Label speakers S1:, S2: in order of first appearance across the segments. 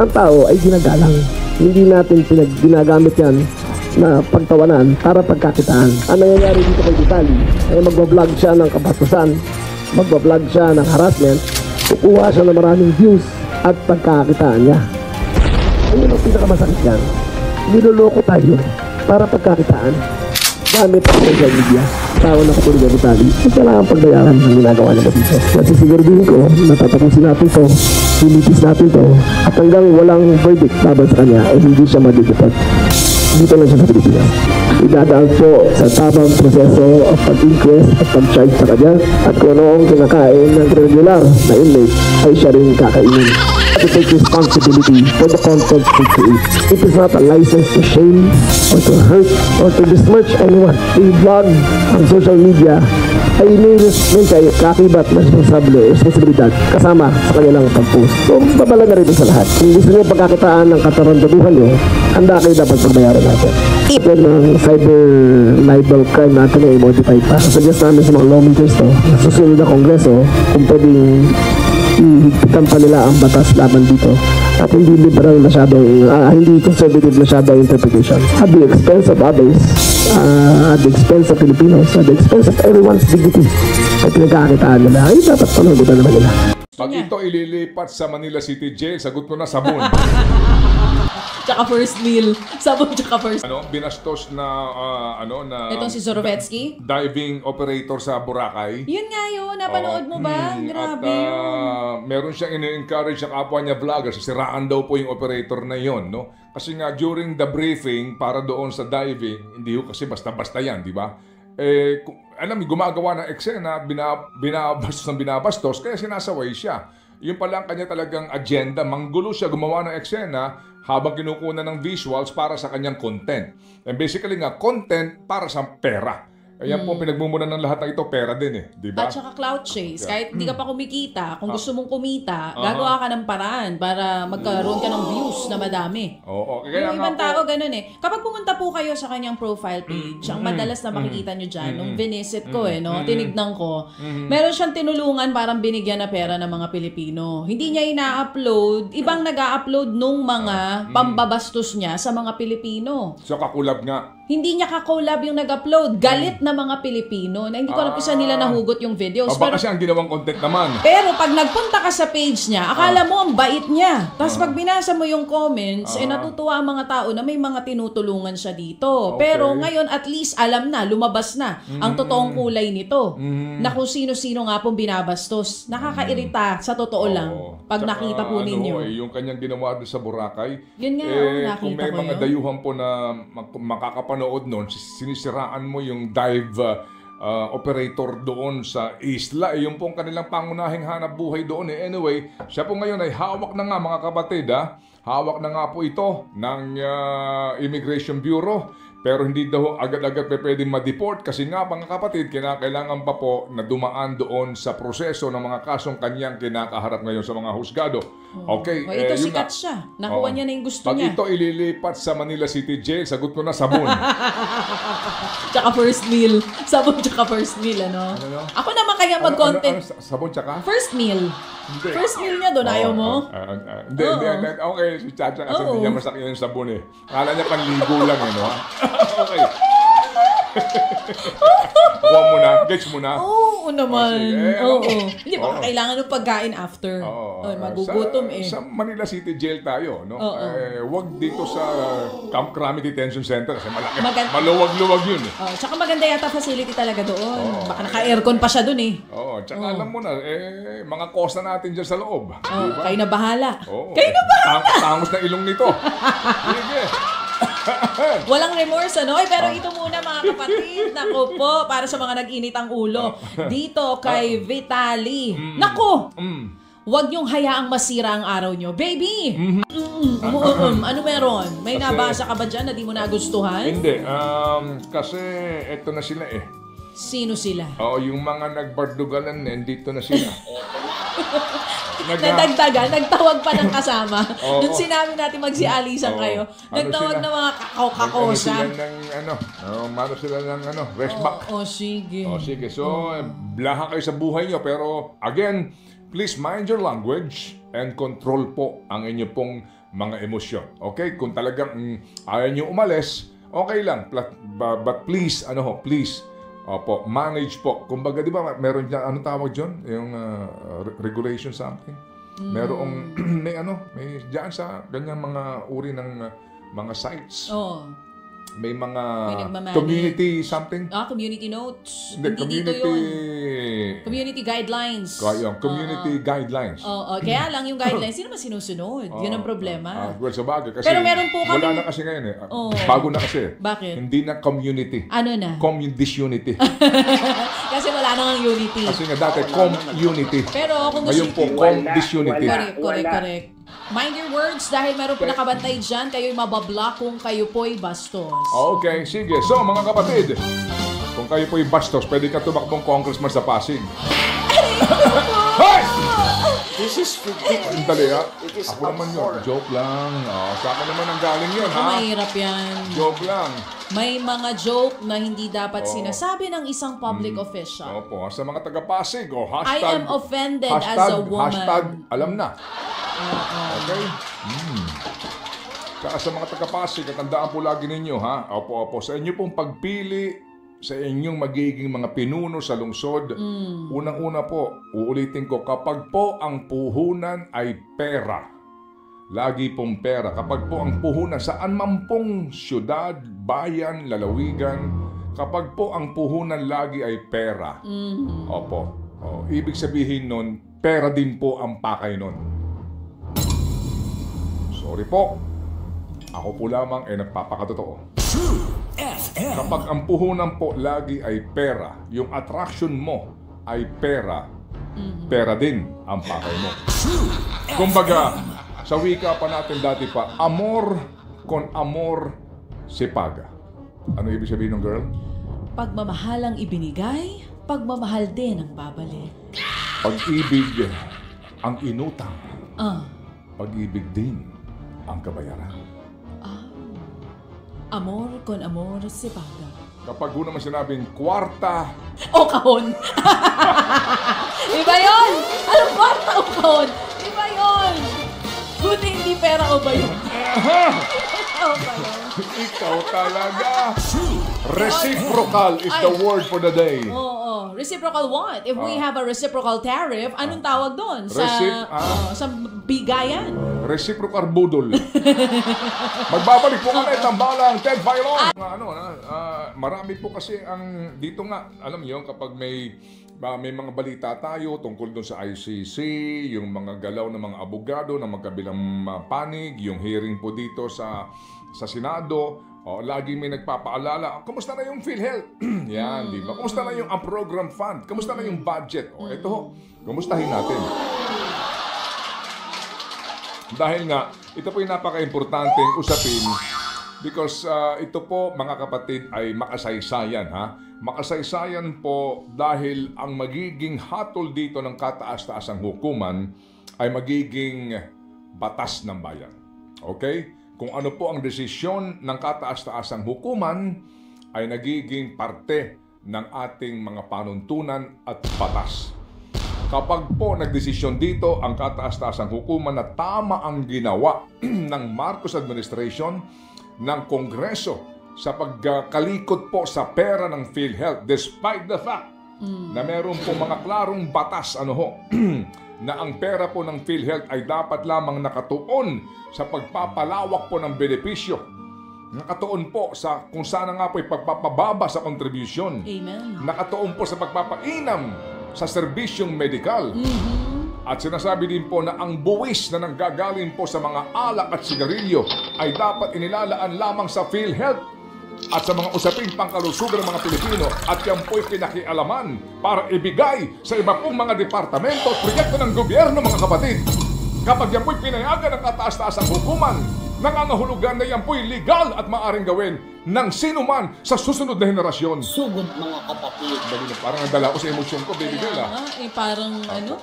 S1: ang tao ay ginagalang. Hindi natin ginagamit yan na pagtawanan para pagkakitaan. Ang nangyayari dito kay Vitaly ay magbablog siya ng kabatusan, magbablog siya ng harassment, kukuha siya ng maraming views at pagkakitaan niya. Ayun ang pinakamasakit yan. Niloloko tayo para pagkakitaan gamit ang social media. Tao na katulad ng Vitaly, kailangan pagbayaran ng ginagawa niya dito. Nasisiguraduhin ko, natatapusin natin to, hilitis natin to, at hanggang walang verdict laban sa kanya, ay hindi siya madideport. Dito lang siya sa Pilipinas. Idadaan po sa tamang proseso of pag-inquest at pag-charge sa kanya, at kung ano ang kinakain ng regular na inmate ay siya rin kakainin. To take responsibility for the content we create. It is not a license to shame or to hurt or to besmirch anyone. I-vlog ang social media ay may kakibat na responsibilidad kasama sa kanilang pag-post. So, babala na rin sa lahat. Kung gusto niyo pagkakitaan ng katarantaduhan niyo, handa kayo dapat pagbayaran natin. Ito ng cyber libel crime natin ay modified pa. Suggest namin sa mga lawmakers to, susunod na kongreso, kung pwedeng ihigpitan pa nila ang batas laban dito at hindi liberal masyadong, hindi conservative masyadong interpretation. At the expense of others, at the expense of Filipinos, at the expense of everyone's dignity ay pinagkakitaan nila, ay dapat panagutan naman nila.
S2: Pag ito ililipat sa Manila City Jail, sagot mo na sabon.
S3: Tsaka first meal. Sabon tsaka first.
S2: Binastos na,
S3: itong si Zorovetsky?
S2: Diving operator sa Boracay.
S3: Yun nga yun. Napanood mo ba? Grabe yun.
S2: Meron siyang in-encourage sa kapwa niya vlogger. Siraan daw po yung operator na yun, no? Kasi nga, during the briefing, para doon sa diving, hindi ko kasi basta-basta yan, di ba? Gumagawa ng eksena, binabastos, kaya sinasaway siya. Yun pala ang kanya talagang agenda. Manggulo siya, gumawa ng eksena habang kinukuha ng visuals para sa kanyang content. And basically nga, content para sa pera. Ayan po, pinagmumunan ng lahat ng ito, pera din eh. Diba?
S3: At saka clout chase. Kahit hindi ka pa kumikita, kung gusto mong kumita, gagawa ka ng paraan para magkaroon ka ng views na madami.
S2: Oo.
S3: Yung ibang tao, ganun eh. Kapag pumunta po kayo sa kanyang profile page, ang madalas na makikita nyo dyan, nung binisit ko tinignan ko, meron siyang tinulungan parang binigyan na pera ng mga Pilipino. Hindi niya ina-upload, ibang nag-a-upload nung mga pambabastos niya sa mga Pilipino.
S2: So, kakulab nga.
S3: Hindi niya ka-collab yung nag-upload. Galit na mga Pilipino na hindi ko alam kung saan nila nahugot yung videos.
S2: Baka siya ang ginawang content naman.
S3: Pero pag nagpunta ka sa page niya, akala mo ang bait niya. Tapos pag binasa mo yung comments, natutuwa ang mga tao na may mga tinutulungan siya dito.
S2: Okay.
S3: Pero ngayon at least alam na, lumabas na ang totoong kulay nito. Na kung sino-sino nga pong binabastos. Nakakairita sa totoo lang. Pag nakita po ninyo.
S2: Yung kanyang ginawa doon sa Boracay.
S3: Yun nga, nakita
S2: kung may mga dayuhan po na makakapanood noon, sinisiraan mo yung dive operator doon sa isla. Yung pong kanilang pangunahing hanap buhay doon. Anyway, siya po ngayon ay hawak na nga mga kapatid. Hawak na nga po ito ng Immigration Bureau. Pero hindi daw agad-agad pwedeng ma-deport kasi nga mga kapatid, kailangan pa po na dumaan doon sa proseso ng mga kasong kanyang kinakaharap ngayon sa mga husgado. Okay.
S3: Ito sikat siya. Nakuha niya na yung gusto
S2: Pag
S3: niya.
S2: ito ililipat sa Manila City Jail, sagot mo na sabon.
S3: Tsaka first meal. Sabon tsaka first meal, ano? Ako naman kaya mag-content.
S2: Sabon tsaka?
S3: First meal.
S2: Hindi.
S3: First meal niya doon, ayaw mo?
S2: Hindi. Okay, si Chacha kasi hindi niya masakit yung sabon eh. Akala niya panligo lang eh, no? Okay. Kuha mo na. Gets mo na.
S3: Oo naman. Oo. Hindi, baka kailangan ng pagkain after. Magugutom
S2: Sa Manila City Jail tayo, no? Wag dito sa Camp Crame Detention Center kasi malaki. Maluwag-luwag yun eh.
S3: Tsaka maganda yata facility talaga doon. Baka naka-aircon pa siya doon eh.
S2: Tsaka alam mo na, mga kosta natin dyan sa loob. Diba?
S3: Kayo na bahala.
S2: Kayo na bahala! Tangos na ilong nito. Sige.
S3: Walang remorse, ano? Pero ito muna mga kapatid. Naku po, para sa mga nag-init ang ulo. Dito kay Vitaly. Naku! Huwag niyong hayaang masira ang araw niyo. Baby! Ano meron? May nabasa ka ba dyan na di mo nagustuhan?
S2: Hindi. Kasi eto na sila eh.
S3: Sino sila?
S2: Yung mga nagbardugalan, nandito na sila.
S3: Nadagdagan, nagtawag pa ng kasama. Nung sinabi natin magsialisan kayo, nagtawag na mga kakosa.
S2: Mano sila ng rest back.
S3: Sige.
S2: Sige. So, blaha kayo sa buhay nyo. Pero, again, please mind your language. and control po ang inyo pong mga emosyon. Okay? Kung talagang ayaw nyo umalis, okay lang. But please, please, opo, manage po. Kumbaga, di ba, meron dyan, anong tawag dyan? Yung regulation something? Merong, may dyan sa ganyan mga uri ng mga sites. May mga community something.
S3: Community notes.
S2: Hindi,
S3: dito yun. Community guidelines.
S2: Community guidelines.
S3: Kaya lang yung guidelines, hindi naman sinusunod. Yun ang problema.
S2: Well, sa bagay. Kasi
S3: pero meron po kami...
S2: Wala na kasi ngayon bago na kasi.
S3: Bakit?
S2: Hindi na community.
S3: Ano na?
S2: Disunity.
S3: Kasi wala nang unity.
S2: Kasi nga dati, community.
S3: Pero kung gusto...
S2: Ngayon po, disunity.
S3: Correct. Mind your words dahil meron po nakabantay dyan, kayo'y mabablock kung kayo po'y bastos.
S2: Okay, sige. So, mga kapatid, kung kayo po'y bastos, pwede ka tumakbong congressman sa Pasig. Hey!
S4: This is ridiculous.
S2: Dali ha.
S4: It is
S2: Ako naman yun.
S4: absurd.
S2: Joke lang. Sa akin naman ang galing yun, ha?
S3: Mahirap yan.
S2: Joke lang.
S3: May mga joke na hindi dapat sinasabi ng isang public official.
S2: Opo, sa mga taga-Pasig, hashtag...
S3: I am offended as a woman.
S2: Hashtag, alam na. Okay? Kaya sa mga taga-Pasig, tandaan po lagi ninyo, ha? Opo, sa inyo pong pagpili sa inyong magiging mga pinuno sa lungsod, unang-una po, uulitin ko, kapag po ang puhunan ay pera, lagi pong pera, kapag po ang puhunan saan man pong syudad, bayan, lalawigan, kapag po ang puhunan lagi ay pera, opo, ibig sabihin nun, pera din po ang pakay nun. Sorry po, ako po lamang ay nagpapakatotoo. Kapag ang puhunan po lagi ay pera, yung attraction mo ay pera, pera din ang pakay mo. Kumbaga, sa wika pa natin dati pa, amor con amor se paga. Ano ibig sabihin ng girl?
S3: Pagmamahal ang ibinigay, pagmamahal din ang babalik.
S2: Pag-ibig ang inutang, pag-ibig din ang kabayaran.
S3: Amor con amor se paga.
S2: Kapag naman sinabing kwarta
S3: O kahon. Iba yun! Anong kwarta o kahon? Iba yun! Buti hindi pera o ba yun? O ba yun?
S2: Ikaw talaga. Reciprocal is the word for the day.
S3: Oo. Reciprocal what? If we have a reciprocal tariff, anong tawag doon? Sa bigayan.
S2: Reciprocal budol. Magbabalik po kami tambalang Ted Filon. Marami po kasi ang dito nga, alam niyo, kapag may mga balita tayo tungkol doon sa ICC, yung mga galaw ng mga abogado na magkabilang panig, yung hearing po dito sa Senado, lagi may nagpapaalala, kumusta na yung PhilHealth? Yan, di ba? Kumusta na yung program fund? Kumusta na yung budget? Ito, kumustahin natin. Dahil nga, ito po yung napaka-importanteng usapin because ito po, mga kapatid, ay makasaysayan, ha? Makasaysayan po dahil ang magiging hatol dito ng kataas-taasang hukuman ay magiging batas ng bayan. Okay? Kung ano po ang desisyon ng kataas-taasang hukuman ay nagiging parte ng ating mga panuntunan at batas. Kapag po nagdesisyon dito ang kataas-taasang hukuman na tama ang ginawa ng Marcos administration, ng Kongreso sa pagkalikot po sa pera ng PhilHealth, despite the fact na meron po mga klarong batas na ang pera po ng PhilHealth ay dapat lamang nakatuon sa pagpapalawak po ng benepisyo. Nakatuon po sa kung sana nga po ay pagpapababa sa contribution.
S3: Amen.
S2: Nakatuon po sa pagpapainam sa serbisyong medikal. At sinasabi din po na ang buwis na nanggagaling po sa mga alak at sigarilyo ay dapat inilalaan lamang sa PhilHealth at sa mga usaping pangkalusugan ng mga Pilipino at yan po'y pinakialaman para ibigay sa iba pong mga departamento at proyekto ng gobyerno, mga kapatid. Kapag yan po'y pinayagan ng kataas-taasang hukuman, nangangahulugan na yan po'y legal at maaring gawin ng sino man sa susunod na henerasyon.
S4: Sugod, mga kapatid.
S2: Parang nagdala ko sa emosyon ko, baby girl.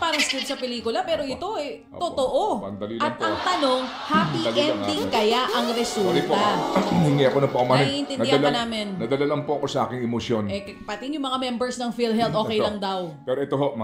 S3: Parang script sa pelikula, pero ito totoo. At ang tanong, happy ending kaya ang resulta?
S2: Hingi ako na po ako
S3: naiintindihan pa namin.
S2: Nadala lang po ako sa aking emosyon.
S3: Pati yung mga members ng PhilHealth, okay lang daw.
S2: Pero ito ho,